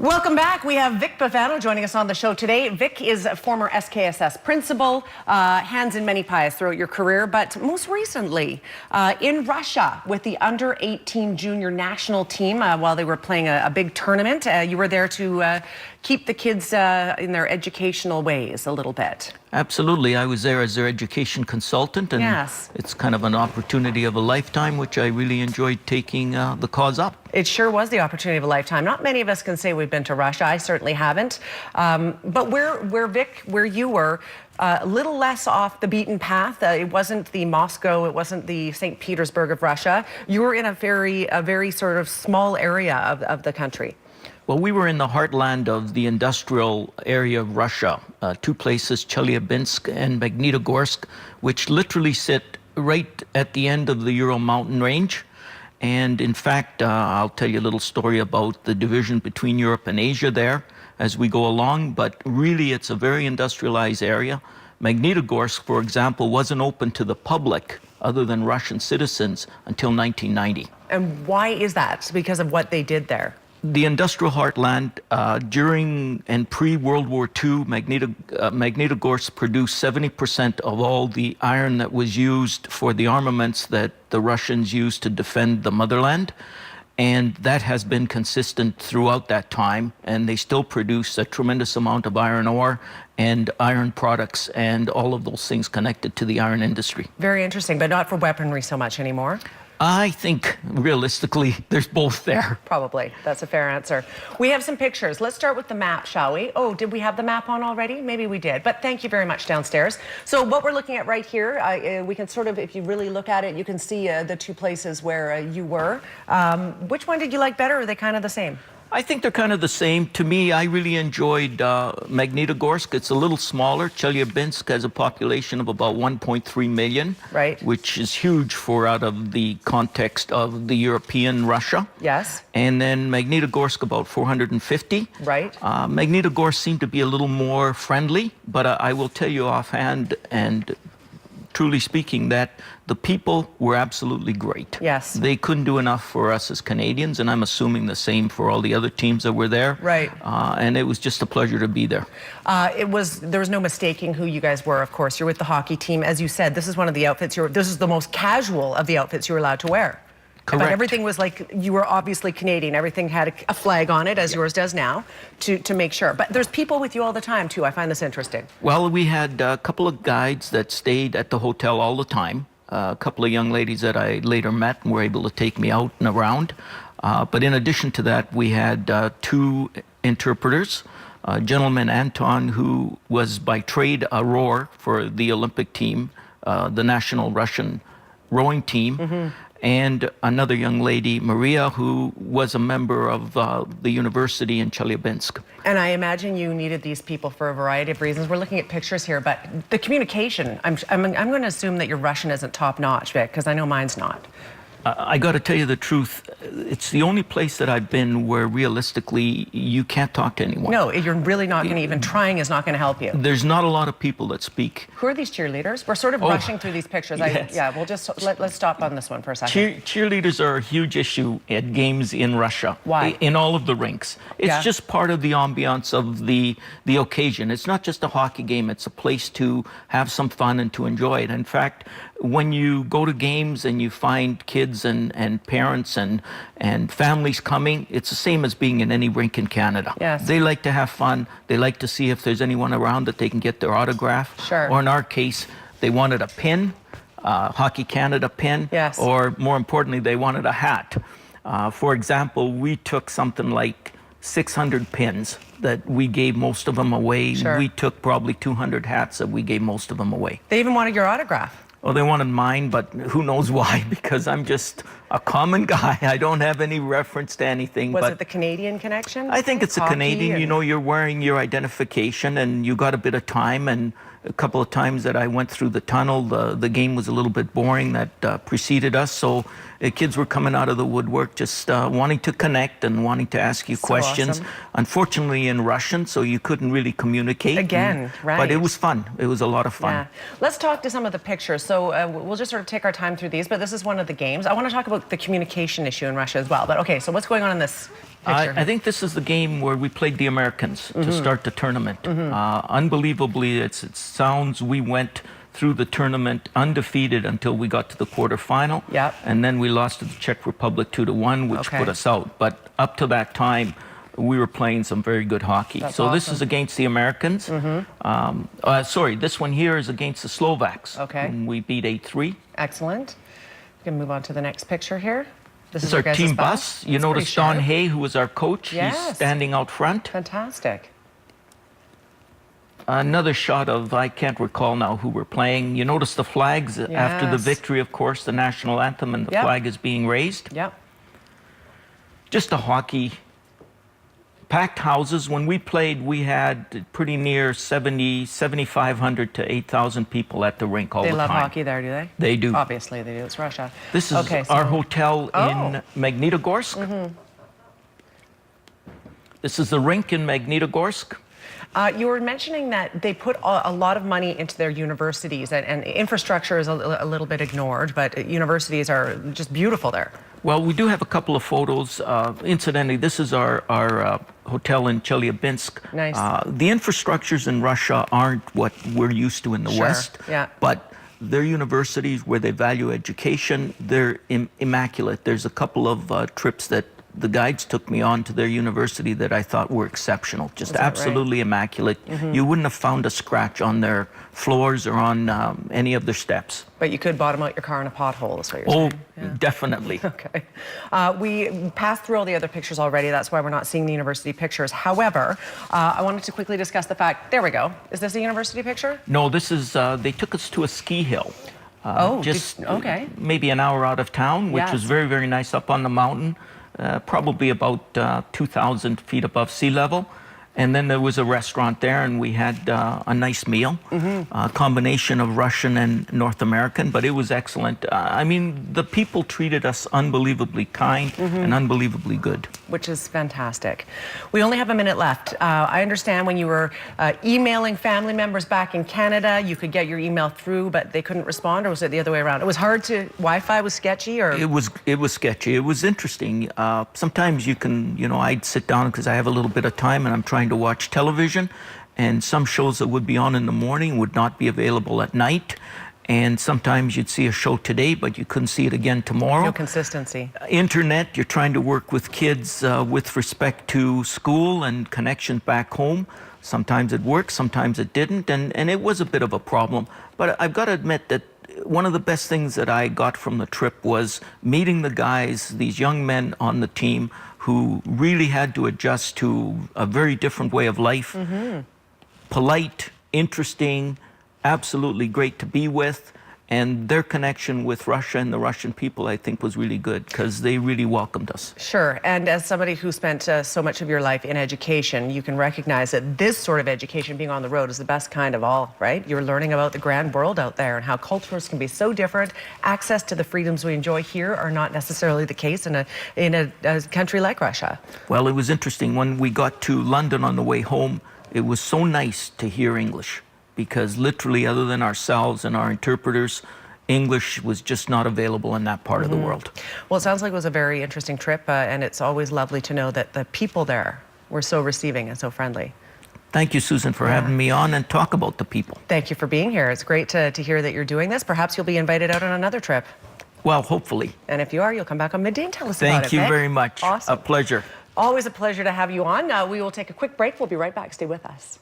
Welcome back. We have Vic Bifano joining us on the show today. Vic is a former SKSS principal, hands in many pies throughout your career, but most recently in Russia with the under-18 junior national team while they were playing a big tournament. You were there to keep the kids in their educational ways a little bit. Absolutely. I was there as their education consultant, and yes, it's kind of an opportunity of a lifetime, which I really enjoyed taking the cause up. It sure was the opportunity of a lifetime. Not many of us can say we've been to Russia. I certainly haven't. But where you were, a little less off the beaten path. It wasn't the Moscow, it wasn't the St. Petersburg of Russia. You were in a very sort of small area of the country. Well, we were in the heartland of the industrial area of Russia, two places, Chelyabinsk and Magnitogorsk, which literally sit right at the end of the Ural mountain range. And in fact, I'll tell you a little story about the division between Europe and Asia there as we go along, but really it's a very industrialized area. Magnitogorsk, for example, wasn't open to the public other than Russian citizens until 1990. And why is that? Because of what they did there? The industrial heartland, during and pre-World War II, Magnitogorsk produced 70% of all the iron that was used for the armaments that the Russians used to defend the motherland. And that has been consistent throughout that time. And they still produce a tremendous amount of iron ore and iron products and all of those things connected to the iron industry. Very interesting, but not for weaponry so much anymore. I think, realistically, there's both there. Probably. That's a fair answer. We have some pictures. Let's start with the map, shall we? Oh, did we have the map on already? Maybe we did, but thank you very much downstairs. So what we're looking at right here, we can sort of, if you really look at it, you can see the two places where you were. Which one did you like better, or are they kind of the same? I think they're kind of the same. To me, I really enjoyed Magnitogorsk. It's a little smaller. Chelyabinsk has a population of about 1.3 million, right, which is huge for out of the context of the European Russia. Yes. And then Magnitogorsk about 450. Right. Magnitogorsk seemed to be a little more friendly, but I will tell you offhand and truly speaking that the people were absolutely great. Yes. They couldn't do enough for us as Canadians, and I'm assuming the same for all the other teams that were there. Right. And it was just a pleasure to be there. There was no mistaking who you guys were, of course. You're with the hockey team. As you said, this is one of the outfits this is the most casual of the outfits you were allowed to wear. Correct. But everything was like, you were obviously Canadian. Everything had a flag on it, as yours does now, to make sure. But there's people with you all the time, too. I find this interesting. Well, we had a couple of guides that stayed at the hotel all the time. A couple of young ladies that I later met and were able to take me out and around. But in addition to that, we had two interpreters. Gentleman Anton, who was by trade a rower for the Olympic team, the national Russian rowing team. Mm-hmm. And another young lady, Maria, who was a member of the university in Chelyabinsk. And I imagine you needed these people for a variety of reasons. We're looking at pictures here, but the communication, I'm going to assume that your Russian isn't top-notch, Vic, because I know mine's not. I got to tell you the truth. It's the only place that I've been where realistically you can't talk to anyone. No, you're really not going to, even trying is not going to help you. There's not a lot of people that speak. Who are these cheerleaders? We're sort of rushing through these pictures. Yes. Yeah, we'll just, let's stop on this one for a second. Cheerleaders are a huge issue at games in Russia. Why? In all of the rinks. It's just part of the ambiance of the occasion. It's not just a hockey game. It's a place to have some fun and to enjoy it. In fact, when you go to games and you find kids and parents and families coming, it's the same as being in any rink in Canada. Yes. They like to have fun. They like to see if there's anyone around that they can get their autograph. Sure. Or in our case, they wanted a pin, Hockey Canada pin. Yes. Or more importantly, they wanted a hat. For example, we took something like 600 pins that we gave most of them away. Sure. We took probably 200 hats that we gave most of them away. They even wanted your autograph. Well, they wanted mine, but who knows why, because I'm just a common guy. I don't have any reference to anything. Was it the Canadian connection? I think it's a Canadian. You know, you're wearing your identification and you got a bit of time, and a couple of times that I went through the tunnel, the game was a little bit boring that preceded us, so kids were coming out of the woodwork just wanting to connect and wanting to ask you questions. Awesome. Unfortunately in Russian, so you couldn't really communicate. Again, right. But it was fun. It was a lot of fun. Yeah. Let's talk to some of the pictures. So we'll just sort of take our time through these, but this is one of the games. I want to talk about the communication issue in Russia as well. But okay, so what's going on in this picture. I think this is the game where we played the Americans to start the tournament. Unbelievably, it sounds we went through the tournament undefeated until we got to the quarterfinal. Yep. And then we lost to the Czech Republic 2-1, which put us out. But up to that time, we were playing some very good hockey. That's so this awesome. is against the Americans. Sorry, this one here is against the Slovaks. Okay. We beat 8-3. Excellent. We can move on to the next picture here. This is our guys' team bus. You notice Don Hay, who was our coach. Yes. He's standing out front. Fantastic. Another shot of, I can't recall now who we're playing. You notice the flags after the victory, of course, the national anthem, and the flag is being raised. Yep. Just a hockey. Packed houses. When we played, we had pretty near 7,500 to 8,000 people at the rink all the time. They love hockey there, do they? They do. Obviously, they do. It's Russia. This is our hotel in Magnitogorsk. This is the rink in Magnitogorsk. You were mentioning that they put a lot of money into their universities, and infrastructure is a little bit ignored, but universities are just beautiful there. Well, we do have a couple of photos. Incidentally, this is our hotel in Chelyabinsk. Nice. The infrastructures in Russia aren't what we're used to in the West, but their universities, where they value education, they're immaculate. There's a couple of trips that the guides took me on to their university that I thought were exceptional, just absolutely immaculate. You wouldn't have found a scratch on their floors or on any of their steps. But you could bottom out your car in a pothole, is what you're saying. Definitely. Okay. We passed through all the other pictures already. That's why we're not seeing the university pictures. However, I wanted to quickly discuss the fact, there we go. Is this a university picture? No, this is, they took us to a ski hill. Just maybe an hour out of town, which was very, very nice up on the mountain. Probably about 2,000 feet above sea level. And then there was a restaurant there, and we had a nice meal, a combination of Russian and North American, but it was excellent. I mean, the people treated us unbelievably kind and unbelievably good. Which is fantastic. We only have a minute left. I understand when you were emailing family members back in Canada, you could get your email through, but they couldn't respond, or was it the other way around? It was hard to, Wi-Fi was sketchy, or? It was sketchy. It was interesting. Sometimes you can, I'd sit down because I have a little bit of time and I'm trying to watch television, and some shows that would be on in the morning would not be available at night, and sometimes you'd see a show today but you couldn't see it again tomorrow. No consistency. Internet, you're trying to work with kids with respect to school and connections back home. Sometimes it worked, sometimes it didn't, and it was a bit of a problem. But I've got to admit that one of the best things that I got from the trip was meeting the guys, these young men on the team who really had to adjust to a very different way of life. Polite, interesting, absolutely great to be with. And their connection with Russia and the Russian people, I think, was really good because they really welcomed us. Sure. And as somebody who spent so much of your life in education, you can recognize that this sort of education, being on the road, is the best kind of all, right? You're learning about the grand world out there and how cultures can be so different. Access to the freedoms we enjoy here are not necessarily the case in a country like Russia. Well, it was interesting. When we got to London on the way home, it was so nice to hear English, because literally, other than ourselves and our interpreters, English was just not available in that part of the world. Well, it sounds like it was a very interesting trip, and it's always lovely to know that the people there were so receiving and so friendly. Thank you, Susan, for having me on and talk about the people. Thank you for being here. It's great to hear that you're doing this. Perhaps you'll be invited out on another trip. Well, hopefully. And if you are, you'll come back on Midday and tell us about it. Thank you very much. Awesome. A pleasure. Always a pleasure to have you on. We will take a quick break. We'll be right back. Stay with us.